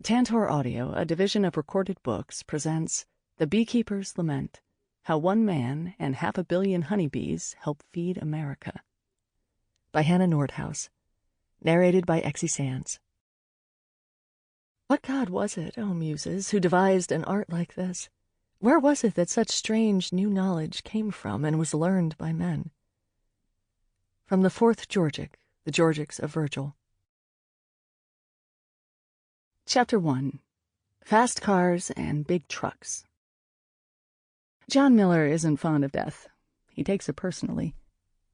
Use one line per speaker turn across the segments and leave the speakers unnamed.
Tantor Audio, a division of Recorded Books, presents The Beekeeper's Lament, How One Man and 500 Million Honeybees Help Feed America, by Hannah Nordhaus, narrated by Exie Sands. What god was it, O muses, who devised an art like this? Where was it that such strange new knowledge came from and was learned by men? From the Fourth Georgic, the Georgics of Virgil. Chapter 1. Fast Cars and Big Trucks. John Miller isn't fond of death. He takes it personally.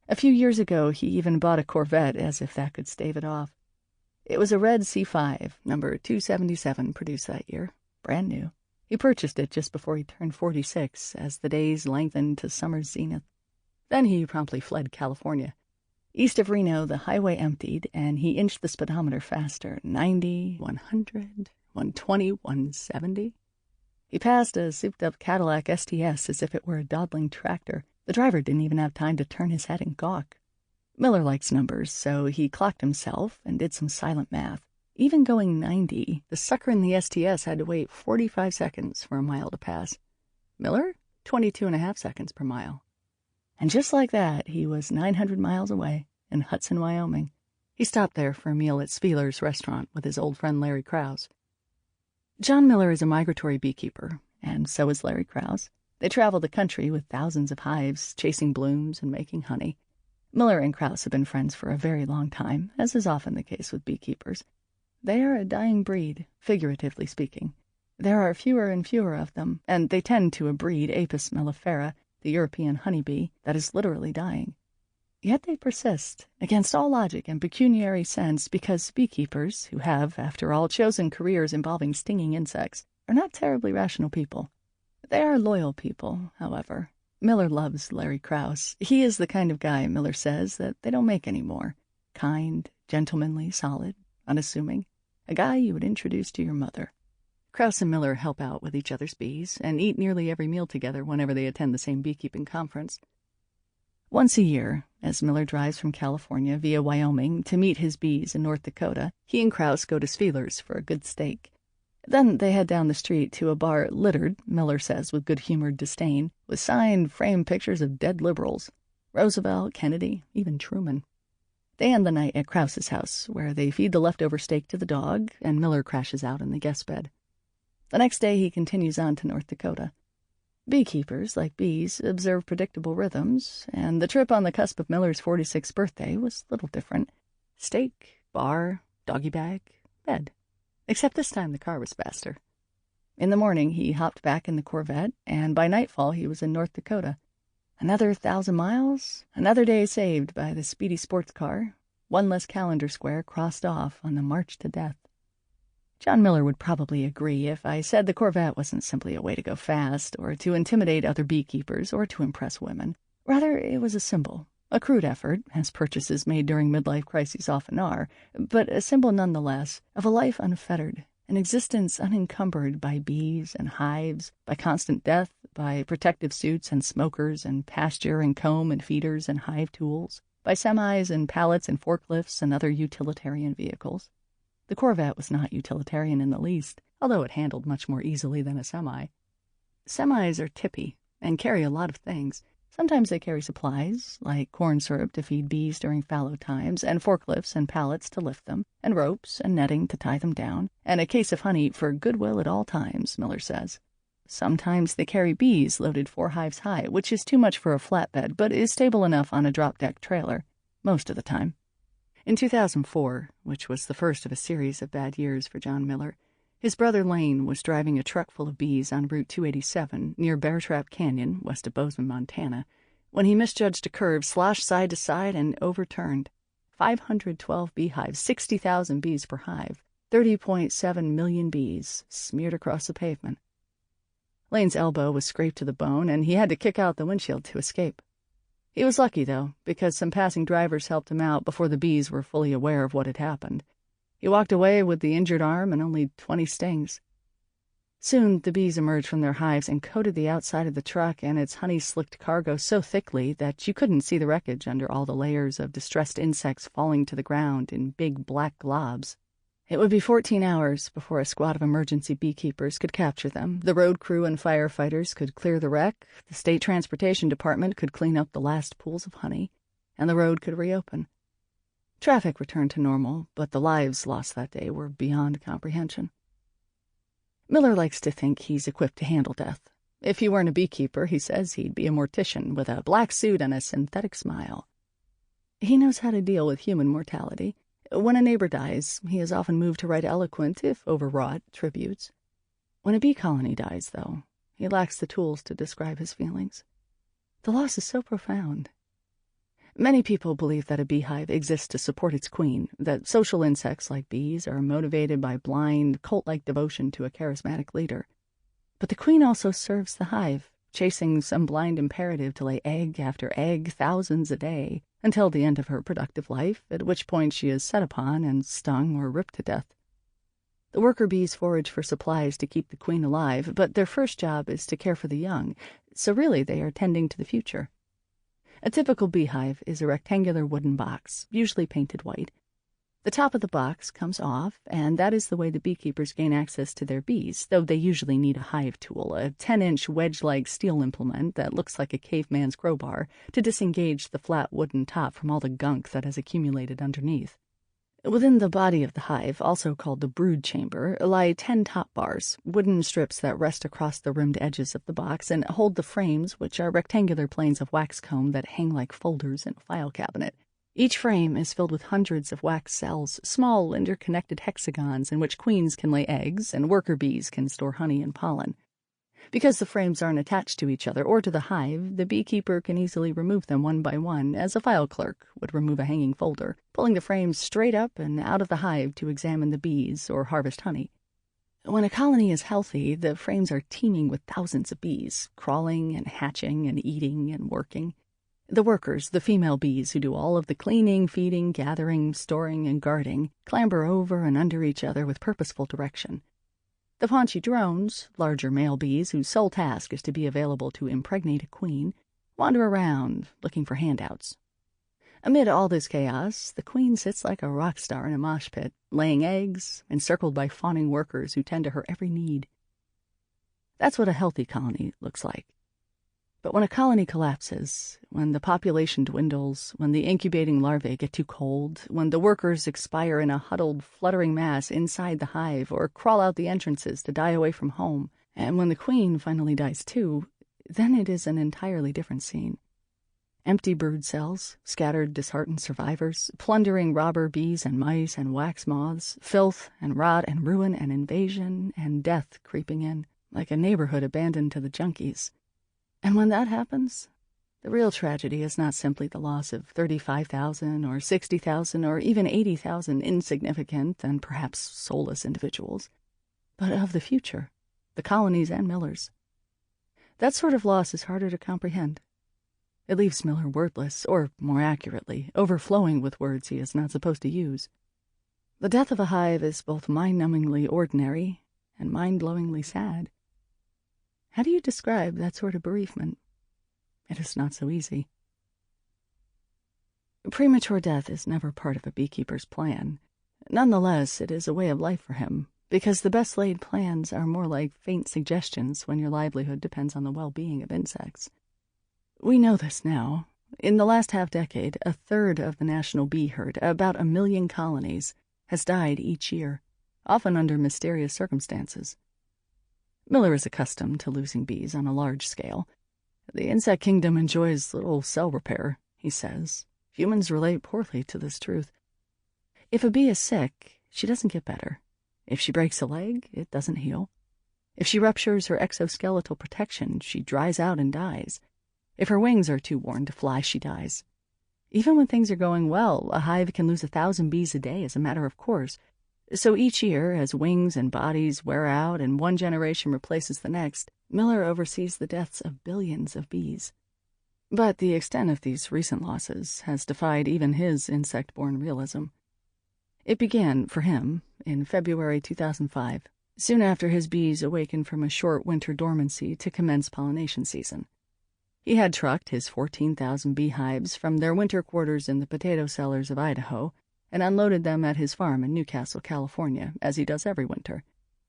A few years ago, he even bought a Corvette as if that could stave it off. It was a red C5, number 277, produced that year, brand new. He purchased it just before he turned 46, as the days lengthened to summer's zenith. Then he promptly fled California. East of Reno, the highway emptied, and he inched the speedometer faster, 90, 100, 120, 170. He passed a souped-up Cadillac STS as if it were a dawdling tractor. The driver didn't even have time to turn his head and gawk. Miller likes numbers, so he clocked himself and did some silent math. Even going 90, the sucker in the STS had to wait 45 seconds for a mile to pass. Miller, 22.5 seconds per mile. And just like that, he was 900 miles away in Hudson, Wyoming. He stopped there for a meal at Spieler's restaurant with his old friend Larry Krause. John Miller is a migratory beekeeper, and so is Larry Krause. They travel the country with thousands of hives, chasing blooms and making honey. Miller and Krause have been friends for a very long time, as is often the case with beekeepers. They are a dying breed, figuratively speaking. There are fewer and fewer of them, and they tend to a breed, Apis mellifera, the European honeybee, that is literally dying. Yet they persist, against all logic and pecuniary sense, because beekeepers, who have, after all, chosen careers involving stinging insects, are not terribly rational people. They are loyal people, however. Miller loves Larry Krause. He is the kind of guy, Miller says, that they don't make anymore. Kind, gentlemanly, solid, unassuming. A guy you would introduce to your mother. Krause and Miller help out with each other's bees and eat nearly every meal together whenever they attend the same beekeeping conference. Once a year, as Miller drives from California via Wyoming to meet his bees in North Dakota, he and Krause go to Spieler's for a good steak. Then they head down the street to a bar littered, Miller says with good-humored disdain, with signed, framed pictures of dead liberals. Roosevelt, Kennedy, even Truman. They end the night at Krause's house, where they feed the leftover steak to the dog, and Miller crashes out in the guest bed. The next day he continues on to North Dakota. Beekeepers, like bees, observe predictable rhythms, and the trip on the cusp of Miller's 46th birthday was little different. Steak, bar, doggy bag, bed. Except this time the car was faster. In the morning he hopped back in the Corvette, and by nightfall he was in North Dakota. Another 1,000 miles, another day saved by the speedy sports car, one less calendar square crossed off on the march to death. John Miller would probably agree if I said the Corvette wasn't simply a way to go fast, or to intimidate other beekeepers, or to impress women. Rather, it was a symbol, a crude effort, as purchases made during midlife crises often are, but a symbol nonetheless of a life unfettered, an existence unencumbered by bees and hives, by constant death, by protective suits and smokers and pasture and comb and feeders and hive tools, by semis and pallets and forklifts and other utilitarian vehicles. The Corvette was not utilitarian in the least, although it handled much more easily than a semi. Semis are tippy and carry a lot of things. Sometimes they carry supplies, like corn syrup to feed bees during fallow times, and forklifts and pallets to lift them, and ropes and netting to tie them down, and a case of honey for goodwill at all times, Miller says. Sometimes they carry bees loaded 4 hives high, which is too much for a flatbed, but is stable enough on a drop-deck trailer, most of the time. In 2004, which was the first of a series of bad years for John Miller, his brother Lane was driving a truck full of bees on Route 287 near Bear Trap Canyon, west of Bozeman, Montana, when he misjudged a curve, sloshed side to side, and overturned. 512 beehives, 60,000 bees per hive, 30.7 million bees smeared across the pavement. Lane's elbow was scraped to the bone, and he had to kick out the windshield to escape. He was lucky, though, because some passing drivers helped him out before the bees were fully aware of what had happened. He walked away with the injured arm and only 20 stings. Soon the bees emerged from their hives and coated the outside of the truck and its honey-slicked cargo so thickly that you couldn't see the wreckage under all the layers of distressed insects falling to the ground in big black globs. It would be 14 hours before a squad of emergency beekeepers could capture them. The road crew and firefighters could clear the wreck, the state transportation department could clean up the last pools of honey, and the road could reopen. Traffic returned to normal, but the lives lost that day were beyond comprehension. Miller likes to think he's equipped to handle death. If he weren't a beekeeper, he says he'd be a mortician with a black suit and a synthetic smile. He knows how to deal with human mortality. When a neighbor dies, he is often moved to write eloquent, if overwrought, tributes. When a bee colony dies, though, he lacks the tools to describe his feelings. The loss is so profound. Many people believe that a beehive exists to support its queen, that social insects like bees are motivated by blind, cult-like devotion to a charismatic leader. But the queen also serves the hive, chasing some blind imperative to lay egg after egg, thousands a day, until the end of her productive life, at which point she is set upon and stung or ripped to death. The worker bees forage for supplies to keep the queen alive, but their first job is to care for the young, so really they are tending to the future. A typical beehive is a rectangular wooden box, usually painted white. The top of the box comes off, and that is the way the beekeepers gain access to their bees, though they usually need a hive tool, a 10-inch wedge-like steel implement that looks like a caveman's crowbar, to disengage the flat wooden top from all the gunk that has accumulated underneath. Within the body of the hive, also called the brood chamber, lie 10 top bars, wooden strips that rest across the rimmed edges of the box and hold the frames, which are rectangular planes of wax comb that hang like folders in a file cabinet. Each frame is filled with hundreds of wax cells, small interconnected hexagons in which queens can lay eggs and worker bees can store honey and pollen. Because the frames aren't attached to each other or to the hive, the beekeeper can easily remove them one by one, as a file clerk would remove a hanging folder, pulling the frames straight up and out of the hive to examine the bees or harvest honey. When a colony is healthy, the frames are teeming with thousands of bees, crawling and hatching and eating and working. The workers, the female bees who do all of the cleaning, feeding, gathering, storing, and guarding, clamber over and under each other with purposeful direction. The paunchy drones, larger male bees whose sole task is to be available to impregnate a queen, wander around looking for handouts. Amid all this chaos, the queen sits like a rock star in a mosh pit, laying eggs, encircled by fawning workers who tend to her every need. That's what a healthy colony looks like. But when a colony collapses, when the population dwindles, when the incubating larvae get too cold, when the workers expire in a huddled, fluttering mass inside the hive or crawl out the entrances to die away from home, and when the queen finally dies too, then it is an entirely different scene. Empty brood cells, scattered disheartened survivors, plundering robber bees and mice and wax moths, filth and rot and ruin and invasion and death creeping in, like a neighborhood abandoned to the junkies. And when that happens, the real tragedy is not simply the loss of 35,000 or 60,000 or even 80,000 insignificant and perhaps soulless individuals, but of the future, the colonies and Millers. That sort of loss is harder to comprehend. It leaves Miller wordless, or, more accurately, overflowing with words he is not supposed to use. The death of a hive is both mind-numbingly ordinary and mind-blowingly sad. How do you describe that sort of bereavement? It is not so easy. Premature death is never part of a beekeeper's plan. Nonetheless, it is a way of life for him, because the best-laid plans are more like faint suggestions when your livelihood depends on the well-being of insects. We know this now. In the last half-decade, a third of the national bee herd, about 1 million colonies, has died each year, often under mysterious circumstances. Miller is accustomed to losing bees on a large scale. The insect kingdom enjoys little cell repair, he says. Humans relate poorly to this truth. If a bee is sick, she doesn't get better. If she breaks a leg, it doesn't heal. If she ruptures her exoskeletal protection, she dries out and dies. If her wings are too worn to fly, she dies. Even when things are going well, a hive can lose 1,000 bees a day as a matter of course. So each year, as wings and bodies wear out and one generation replaces the next, Miller oversees the deaths of billions of bees. But the extent of these recent losses has defied even his insect-born realism. It began, for him, in February 2005, soon after his bees awakened from a short winter dormancy to commence pollination season. He had trucked his 14,000 beehives from their winter quarters in the potato cellars of Idaho and unloaded them at his farm in Newcastle, California, as he does every winter.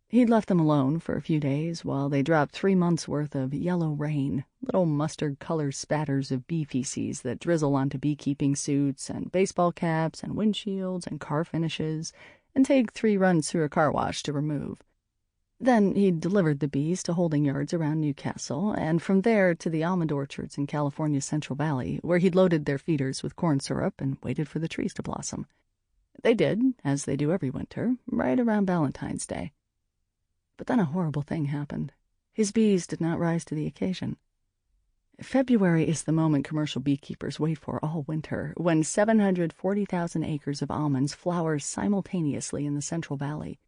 He'd left them alone for a few days while they dropped 3 months' worth of yellow rain, little mustard-colored spatters of bee feces that drizzle onto beekeeping suits and baseball caps and windshields and car finishes, and take 3 runs through a car wash to remove. Then he'd delivered the bees to holding yards around Newcastle, and from there to the almond orchards in California's Central Valley, where he'd loaded their feeders with corn syrup and waited for the trees to blossom. They did, as they do every winter, right around Valentine's Day. But then a horrible thing happened. His bees did not rise to the occasion. February is the moment commercial beekeepers wait for all winter, when 740,000 acres of almonds flower simultaneously in the Central Valley.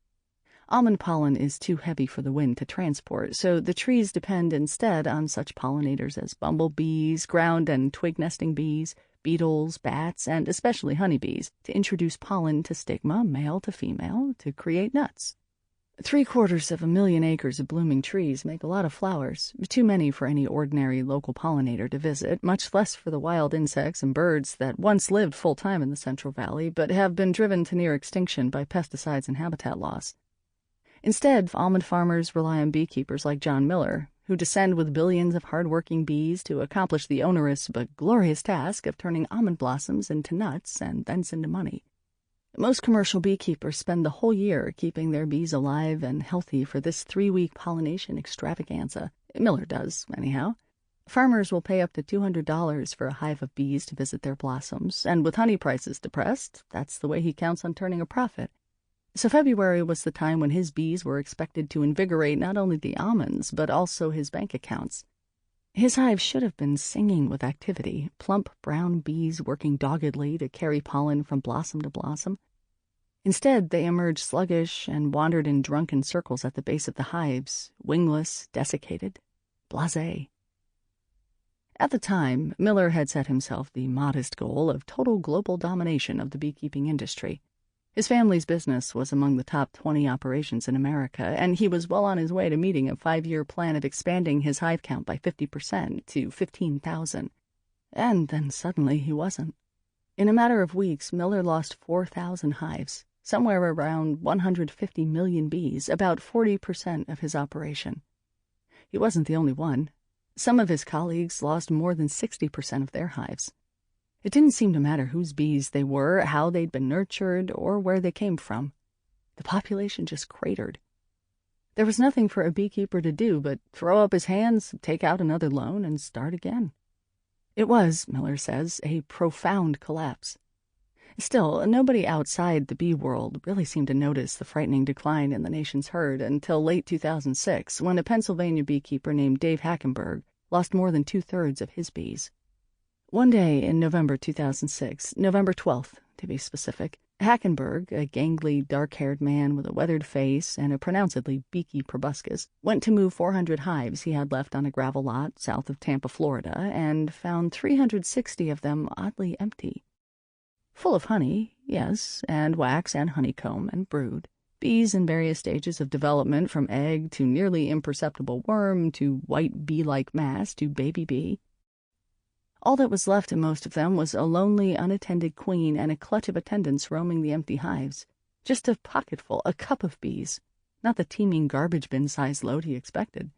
Almond pollen is too heavy for the wind to transport, so the trees depend instead on such pollinators as bumblebees, ground and twig-nesting bees, beetles, bats, and especially honeybees, to introduce pollen to stigma, male to female, to create nuts. 750,000 acres of blooming trees make a lot of flowers, too many for any ordinary local pollinator to visit, much less for the wild insects and birds that once lived full-time in the Central Valley, but have been driven to near extinction by pesticides and habitat loss. Instead, almond farmers rely on beekeepers like John Miller, who descend with billions of hard-working bees to accomplish the onerous but glorious task of turning almond blossoms into nuts and thence into money. Most commercial beekeepers spend the whole year keeping their bees alive and healthy for this 3-week pollination extravaganza. Miller does, anyhow. Farmers will pay up to $200 for a hive of bees to visit their blossoms, and with honey prices depressed, that's the way he counts on turning a profit. So February was the time when his bees were expected to invigorate not only the almonds, but also his bank accounts. His hive should have been singing with activity, plump brown bees working doggedly to carry pollen from blossom to blossom. Instead, they emerged sluggish and wandered in drunken circles at the base of the hives, wingless, desiccated, blasé. At the time, Miller had set himself the modest goal of total global domination of the beekeeping industry. His family's business was among the top 20 operations in America, and he was well on his way to meeting a 5-year plan of expanding his hive count by 50% to 15,000. And then suddenly he wasn't. In a matter of weeks, Miller lost 4,000 hives, somewhere around 150 million bees, about 40% of his operation. He wasn't the only one. Some of his colleagues lost more than 60% of their hives. It didn't seem to matter whose bees they were, how they'd been nurtured, or where they came from. The population just cratered. There was nothing for a beekeeper to do but throw up his hands, take out another loan, and start again. It was, Miller says, a profound collapse. Still, nobody outside the bee world really seemed to notice the frightening decline in the nation's herd until late 2006, when a Pennsylvania beekeeper named Dave Hackenberg lost more than 2/3 of his bees. One day in November 2006, November 12th, to be specific, Hackenberg, a gangly, dark-haired man with a weathered face and a pronouncedly beaky proboscis, went to move 400 hives he had left on a gravel lot south of Tampa, Florida, and found 360 of them oddly empty. Full of honey, yes, and wax and honeycomb and brood. Bees in various stages of development, from egg to nearly imperceptible worm to white bee-like mass to baby bee. All that was left in most of them was a lonely, unattended queen and a clutch of attendants roaming the empty hives. Just a pocketful, a cup of bees, not the teeming garbage bin-sized load he expected.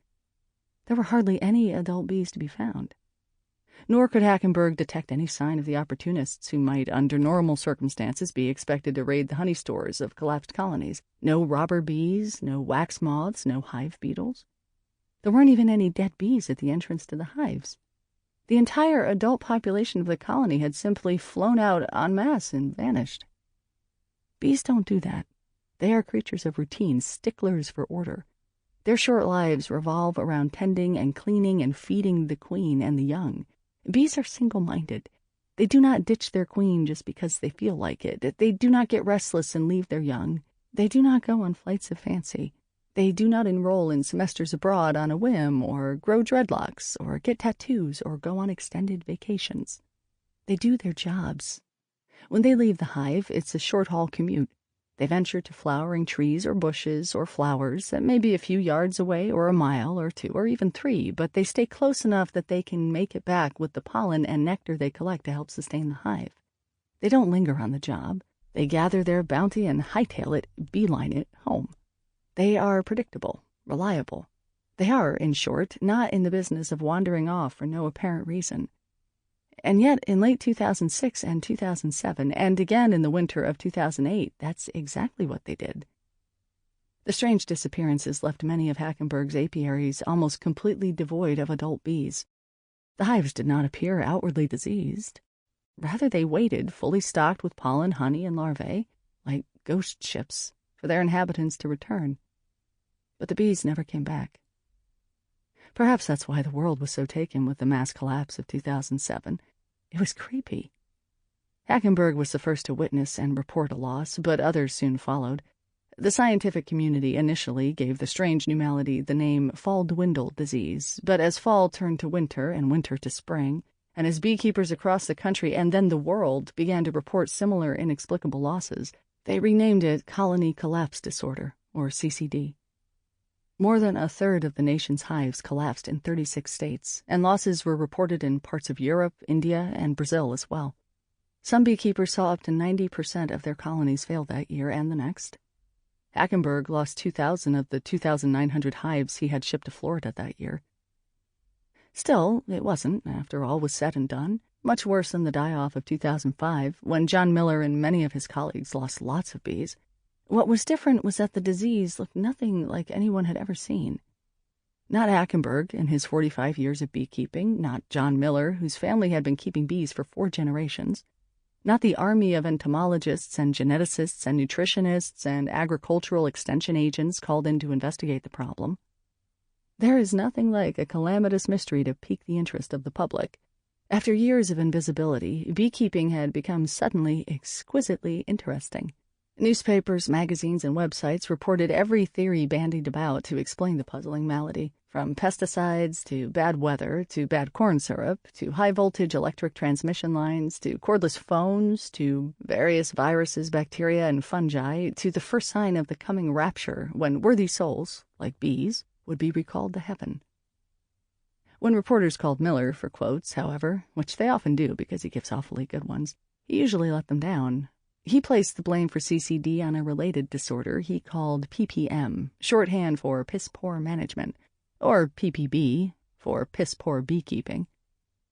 There were hardly any adult bees to be found. Nor could Hackenberg detect any sign of the opportunists who might, under normal circumstances, be expected to raid the honey stores of collapsed colonies. No robber bees, no wax moths, no hive beetles. There weren't even any dead bees at the entrance to the hives. The entire adult population of the colony had simply flown out en masse and vanished. Bees don't do that. They are creatures of routine, sticklers for order. Their short lives revolve around tending and cleaning and feeding the queen and the young. Bees are single-minded. They do not ditch their queen just because they feel like it. They do not get restless and leave their young. They do not go on flights of fancy. They do not enroll in semesters abroad on a whim, or grow dreadlocks, or get tattoos, or go on extended vacations. They do their jobs. When they leave the hive, it's a short-haul commute. They venture to flowering trees or bushes or flowers that may be a few yards away, or a mile or 2 or even 3, but they stay close enough that they can make it back with the pollen and nectar they collect to help sustain the hive. They don't linger on the job. They gather their bounty and hightail it, beeline it home. They are predictable, reliable. They are, in short, not in the business of wandering off for no apparent reason. And yet, in late 2006 and 2007, and again in the winter of 2008, that's exactly what they did. The strange disappearances left many of Hackenberg's apiaries almost completely devoid of adult bees. The hives did not appear outwardly diseased. Rather, they waited, fully stocked with pollen, honey, and larvae, like ghost ships, for their inhabitants to return. But the bees never came back. Perhaps that's why the world was so taken with the mass collapse of 2007. It was creepy. Hackenberg was the first to witness and report a loss, but others soon followed. The scientific community initially gave the strange new malady the name fall dwindle disease, but as fall turned to winter and winter to spring, and as beekeepers across the country and then the world began to report similar inexplicable losses, they renamed it colony collapse disorder, or CCD. More than a third of the nation's hives collapsed in 36 states, and losses were reported in parts of Europe, India, and Brazil as well. Some beekeepers saw up to 90% of their colonies fail that year and the next. Hackenberg lost 2,000 of the 2,900 hives he had shipped to Florida that year. Still, it wasn't, after all was said and done, much worse than the die-off of 2005, when John Miller and many of his colleagues lost lots of bees. What was different was that the disease looked nothing like anyone had ever seen. Not Hackenberg in his 45 years of beekeeping, not John Miller, whose family had been keeping bees for 4 generations, not the army of entomologists and geneticists and nutritionists and agricultural extension agents called in to investigate the problem. There is nothing like a calamitous mystery to pique the interest of the public. After years of invisibility, beekeeping had become suddenly exquisitely interesting. Newspapers, magazines, and websites reported every theory bandied about to explain the puzzling malady, from pesticides to bad weather to bad corn syrup to high-voltage electric transmission lines to cordless phones to various viruses, bacteria, and fungi to the first sign of the coming rapture when worthy souls, like bees, would be recalled to heaven. When reporters called Miller for quotes, however, which they often do because he gives awfully good ones, he usually let them down. He placed the blame for CCD on a related disorder he called PPM, shorthand for piss-poor management, or PPB, for piss-poor beekeeping.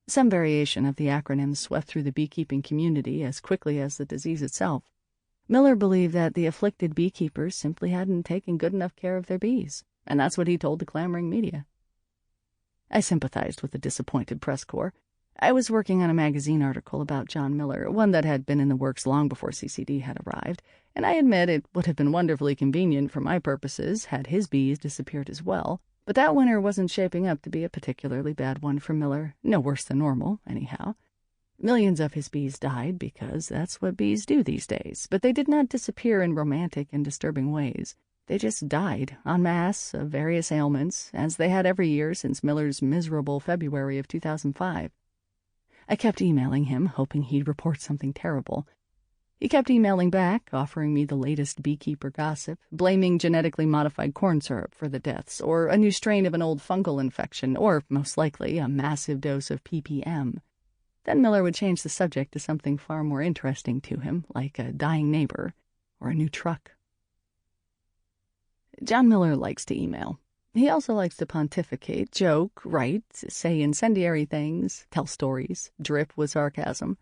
Some variation of the acronym swept through the beekeeping community as quickly as the disease itself. Miller believed that the afflicted beekeepers simply hadn't taken good enough care of their bees, and that's what he told the clamoring media. I sympathized with the disappointed press corps. I was working on a magazine article about John Miller, one that had been in the works long before CCD had arrived, and I admit it would have been wonderfully convenient for my purposes had his bees disappeared as well, but that winter wasn't shaping up to be a particularly bad one for Miller, no worse than normal, anyhow. Millions of his bees died because that's what bees do these days, but they did not disappear in romantic and disturbing ways. They just died, en masse, of various ailments, as they had every year since Miller's miserable February of 2005. I kept emailing him, hoping he'd report something terrible. He kept emailing back, offering me the latest beekeeper gossip, blaming genetically modified corn syrup for the deaths, or a new strain of an old fungal infection, or, most likely, a massive dose of PPM. Then Miller would change the subject to something far more interesting to him, like a dying neighbor, or a new truck. John Miller likes to email. He also likes to pontificate, joke, write, say incendiary things, tell stories, drip with sarcasm.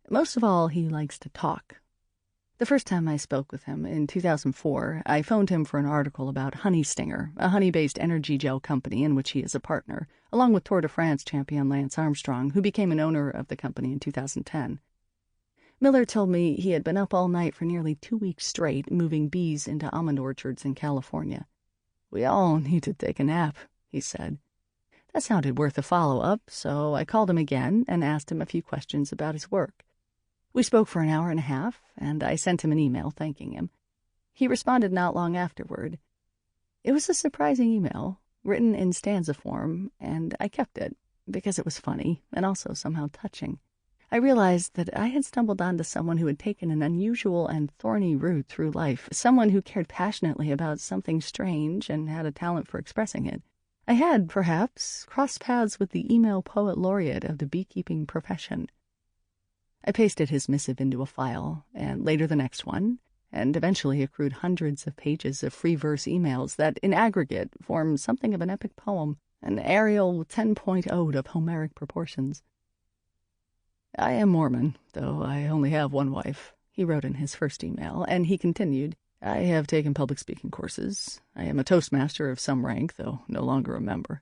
Most of all, he likes to talk. The first time I spoke with him, in 2004, I phoned him for an article about Honey Stinger, a honey-based energy gel company in which he is a partner, along with Tour de France champion Lance Armstrong, who became an owner of the company in 2010. Miller told me he had been up all night for nearly 2 weeks straight moving bees into almond orchards in California. "We all need to take a nap," he said. That sounded worth a follow-up, so I called him again and asked him a few questions about his work. We spoke for an hour and a half, and I sent him an email thanking him. He responded not long afterward. It was a surprising email, written in stanza form, and I kept it, because it was funny and also somehow touching. I realized that I had stumbled onto someone who had taken an unusual and thorny route through life, someone who cared passionately about something strange and had a talent for expressing it. I had, perhaps, crossed paths with the email poet laureate of the beekeeping profession. I pasted his missive into a file, and later the next one, and eventually accrued hundreds of pages of free verse emails that, in aggregate, form something of an epic poem, an Arial 10.0 ode of Homeric proportions. I am Mormon, though I only have one wife, he wrote in his first email, and he continued, I have taken public speaking courses. I am a Toastmaster of some rank, though no longer a member.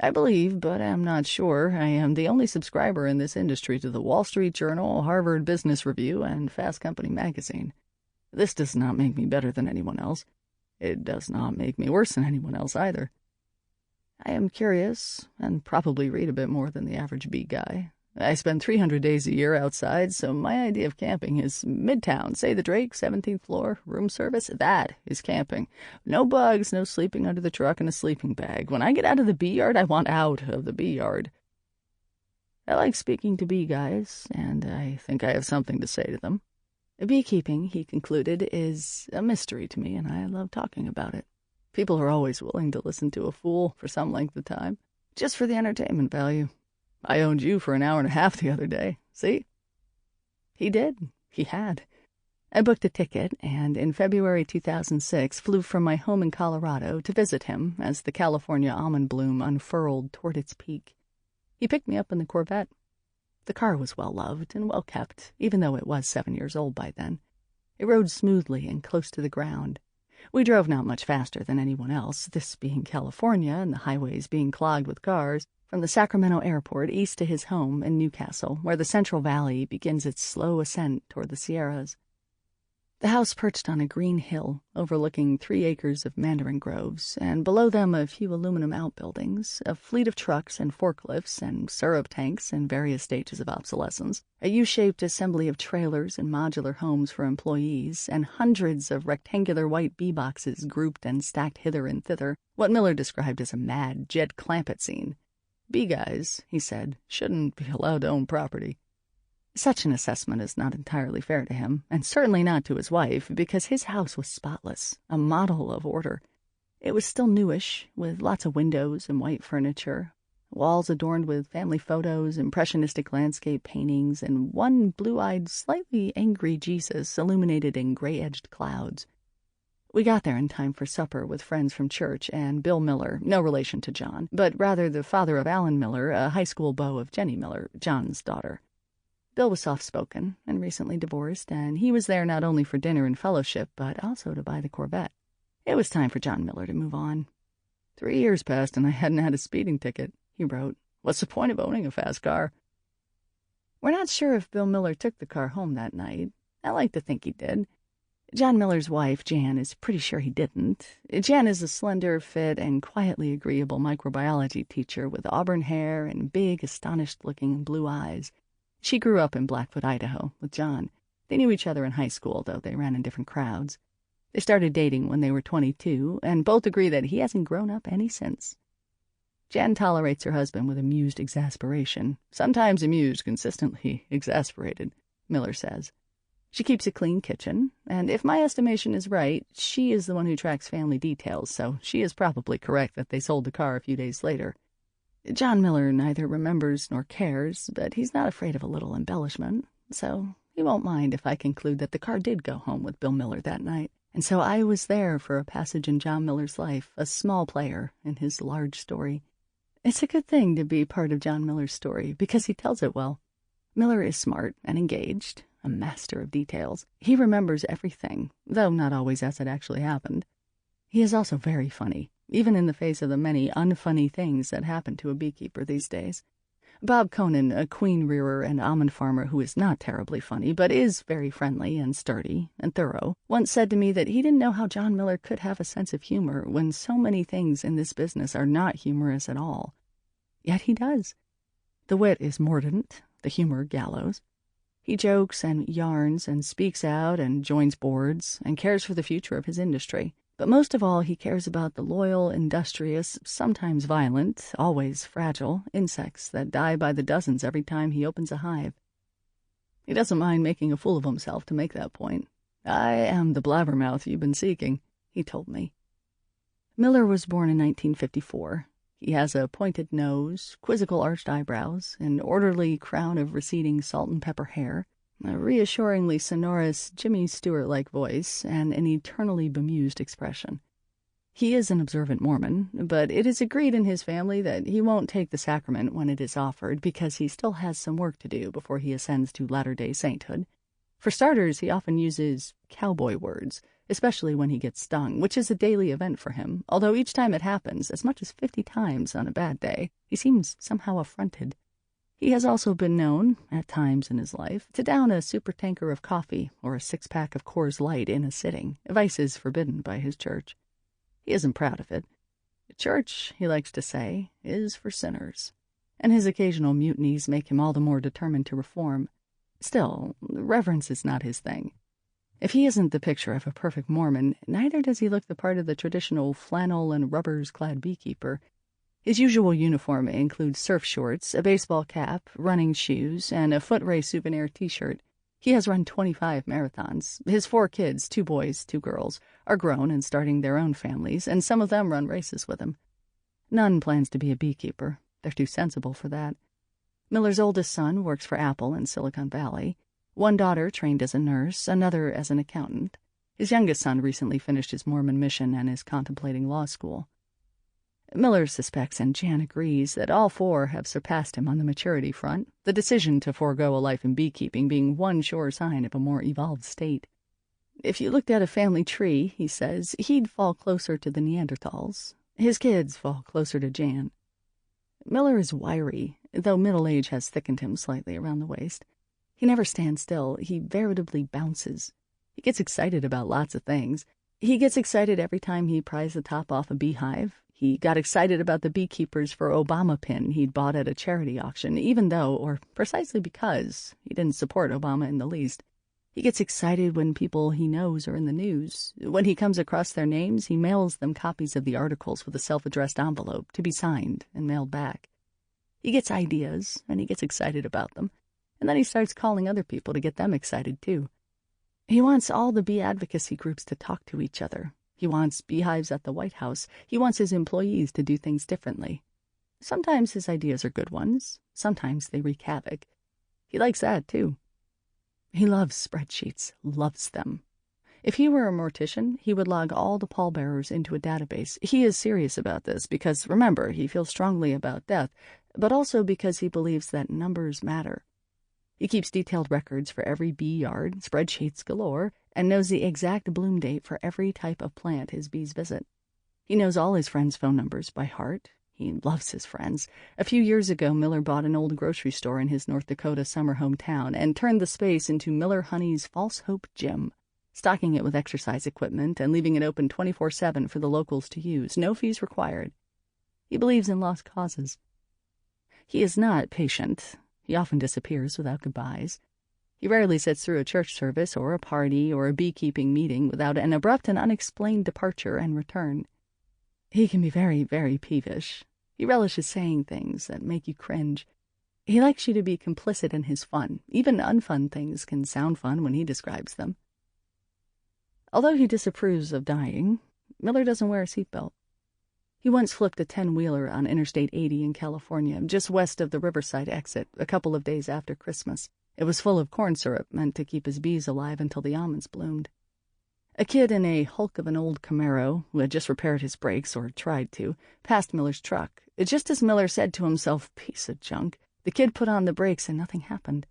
I believe, but am not sure, I am the only subscriber in this industry to the Wall Street Journal, Harvard Business Review, and Fast Company magazine. This does not make me better than anyone else. It does not make me worse than anyone else either. I am curious, and probably read a bit more than the average bee guy. I spend 300 days a year outside, so my idea of camping is Midtown, say the Drake, 17th floor, room service. That is camping. No bugs, no sleeping under the truck in a sleeping bag. When I get out of the bee yard, I want out of the bee yard. I like speaking to bee guys, and I think I have something to say to them. Beekeeping, he concluded, is a mystery to me, and I love talking about it. People are always willing to listen to a fool for some length of time, just for the entertainment value. I owned you for an hour and a half the other day. See? He did. He had. I booked a ticket, and in February 2006 flew from my home in Colorado to visit him as the California almond bloom unfurled toward its peak. He picked me up in the Corvette. The car was well-loved and well-kept, even though it was 7 years old by then. It rode smoothly and close to the ground. We drove not much faster than anyone else, this being California and the highways being clogged with cars, from the Sacramento airport east to his home in Newcastle, where the Central Valley begins its slow ascent toward the Sierras. The house perched on a green hill overlooking 3 acres of mandarin groves, and below them a few aluminum outbuildings, a fleet of trucks and forklifts and syrup tanks in various stages of obsolescence, a U-shaped assembly of trailers and modular homes for employees, and hundreds of rectangular white bee boxes grouped and stacked hither and thither, what Miller described as a mad Jed Clampett scene. Bee guys, he said, shouldn't be allowed to own property. Such an assessment is not entirely fair to him, and certainly not to his wife, because his house was spotless, a model of order. It was still newish, with lots of windows and white furniture, walls adorned with family photos, impressionistic landscape paintings, and one blue-eyed, slightly angry Jesus illuminated in gray-edged clouds. We got there in time for supper with friends from church and Bill Miller, no relation to John, but rather the father of Alan Miller, a high school beau of Jenny Miller, John's daughter. Bill was soft-spoken and recently divorced, and he was there not only for dinner and fellowship, but also to buy the Corvette. It was time for John Miller to move on. 3 years passed and I hadn't had a speeding ticket, he wrote. What's the point of owning a fast car? We're not sure if Bill Miller took the car home that night. I like to think he did. John Miller's wife, Jan, is pretty sure he didn't. Jan is a slender, fit, and quietly agreeable microbiology teacher with auburn hair and big, astonished-looking blue eyes. She grew up in Blackfoot, Idaho, with John. They knew each other in high school, though they ran in different crowds. They started dating when they were 22, and both agree that he hasn't grown up any since. Jan tolerates her husband with amused exasperation, sometimes amused, consistently exasperated, Miller says. She keeps a clean kitchen, and if my estimation is right, she is the one who tracks family details, so she is probably correct that they sold the car a few days later. John Miller neither remembers nor cares, but he's not afraid of a little embellishment, so he won't mind if I conclude that the car did go home with Bill Miller that night. And so I was there for a passage in John Miller's life, a small player in his large story. It's a good thing to be part of John Miller's story, because he tells it well. Miller is smart and engaged, a master of details. He remembers everything, though not always as it actually happened. He is also very funny, even in the face of the many unfunny things that happen to a beekeeper these days. Bob Conan, a queen rearer and almond farmer who is not terribly funny, but is very friendly and sturdy and thorough, once said to me that he didn't know how John Miller could have a sense of humor when so many things in this business are not humorous at all. Yet he does. The wit is mordant, the humor gallows. He jokes and yarns and speaks out and joins boards and cares for the future of his industry. But most of all, he cares about the loyal, industrious, sometimes violent, always fragile insects that die by the dozens every time he opens a hive. He doesn't mind making a fool of himself to make that point. I am the blabbermouth you've been seeking, he told me. Miller was born in 1954. He has a pointed nose, quizzical arched eyebrows, an orderly crown of receding salt and pepper hair, a reassuringly sonorous Jimmy Stewart-like voice, and an eternally bemused expression. He is an observant Mormon, but it is agreed in his family that he won't take the sacrament when it is offered because he still has some work to do before he ascends to latter-day sainthood. For starters, he often uses cowboy words, especially when he gets stung, which is a daily event for him, although each time it happens, as much as 50 times on a bad day, he seems somehow affronted. He has also been known, at times in his life, to down a supertanker of coffee or a 6-pack of Coors Light in a sitting, vices forbidden by his church. He isn't proud of it. The church, he likes to say, is for sinners, and his occasional mutinies make him all the more determined to reform. Still, reverence is not his thing. If he isn't the picture of a perfect Mormon, neither does he look the part of the traditional flannel and rubbers-clad beekeeper. His usual uniform includes surf shorts, a baseball cap, running shoes, and a foot race souvenir t-shirt. He has run 25 marathons. His 4 kids, 2 boys, 2 girls, are grown and starting their own families, and some of them run races with him. None plans to be a beekeeper. They're too sensible for that. Miller's oldest son works for Apple in Silicon Valley. One daughter trained as a nurse, another as an accountant. His youngest son recently finished his Mormon mission and is contemplating law school. Miller suspects, and Jan agrees, that all 4 have surpassed him on the maturity front, the decision to forego a life in beekeeping being one sure sign of a more evolved state. If you looked at a family tree, he says, he'd fall closer to the Neanderthals. His kids fall closer to Jan. Miller is wiry, though middle age has thickened him slightly around the waist. He never stands still. He veritably bounces. He gets excited about lots of things. He gets excited every time he pries the top off a beehive. He got excited about the Beekeepers for Obama pin he'd bought at a charity auction, even though, or precisely because, he didn't support Obama in the least. He gets excited when people he knows are in the news. When he comes across their names, he mails them copies of the articles with a self-addressed envelope to be signed and mailed back. He gets ideas, and he gets excited about them, and then he starts calling other people to get them excited, too. He wants all the bee advocacy groups to talk to each other. He wants beehives at the White House. He wants his employees to do things differently. Sometimes his ideas are good ones. Sometimes they wreak havoc. He likes that, too. He loves spreadsheets, loves them. If he were a mortician, he would log all the pallbearers into a database. He is serious about this because, remember, he feels strongly about death, but also because he believes that numbers matter. He keeps detailed records for every bee yard, spreadsheets galore, and knows the exact bloom date for every type of plant his bees visit. He knows all his friends' phone numbers by heart. He loves his friends. A few years ago, Miller bought an old grocery store in his North Dakota summer hometown and turned the space into Miller Honey's False Hope Gym, stocking it with exercise equipment and leaving it open 24/7 for the locals to use, no fees required. He believes in lost causes. He is not patient. He often disappears without goodbyes. He rarely sits through a church service or a party or a beekeeping meeting without an abrupt and unexplained departure and return. He can be very, very peevish. He relishes saying things that make you cringe. He likes you to be complicit in his fun. Even unfun things can sound fun when he describes them. Although he disapproves of dying, Miller doesn't wear a seatbelt. He once flipped a 10-wheeler on Interstate 80 in California, just west of the Riverside exit, a couple of days after Christmas. It was full of corn syrup, meant to keep his bees alive until the almonds bloomed. A kid in a hulk of an old Camaro, who had just repaired his brakes, or tried to, passed Miller's truck. Just as Miller said to himself, "Piece of junk," the kid put on the brakes and nothing happened.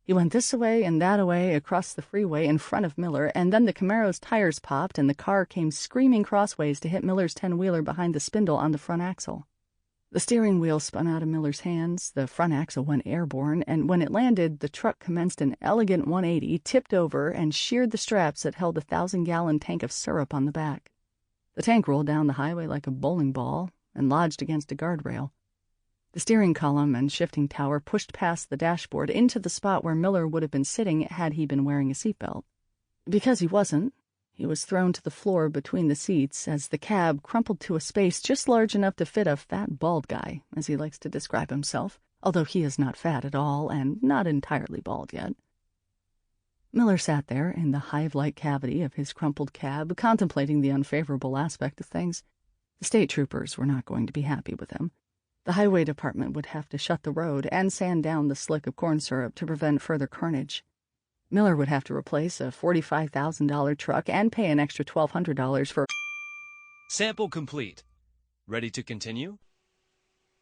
He went this away and that away across the freeway in front of Miller, and then the Camaro's tires popped and the car came screaming crossways to hit Miller's 10-wheeler behind the spindle on the front axle. The steering wheel spun out of Miller's hands, the front axle went airborne, and when it landed, the truck commenced an elegant 180, tipped over, and sheared the straps that held a 1,000-gallon tank of syrup on the back. The tank rolled down the highway like a bowling ball and lodged against a guardrail. The steering column and shifting tower pushed past the dashboard into the spot where Miller would have been sitting had he been wearing a seatbelt. Because he wasn't, he was thrown to the floor between the seats as the cab crumpled to a space just large enough to fit a fat bald guy, as he likes to describe himself, although he is not fat at all and not entirely bald yet. Miller sat there in the hive-like cavity of his crumpled cab, contemplating the unfavorable aspect of things. The state troopers were not going to be happy with him. The highway department would have to shut the road and sand down the slick of corn syrup to prevent further carnage. Miller would have to replace a $45,000 truck and pay an extra $1,200 for...
Sample complete. Ready to continue?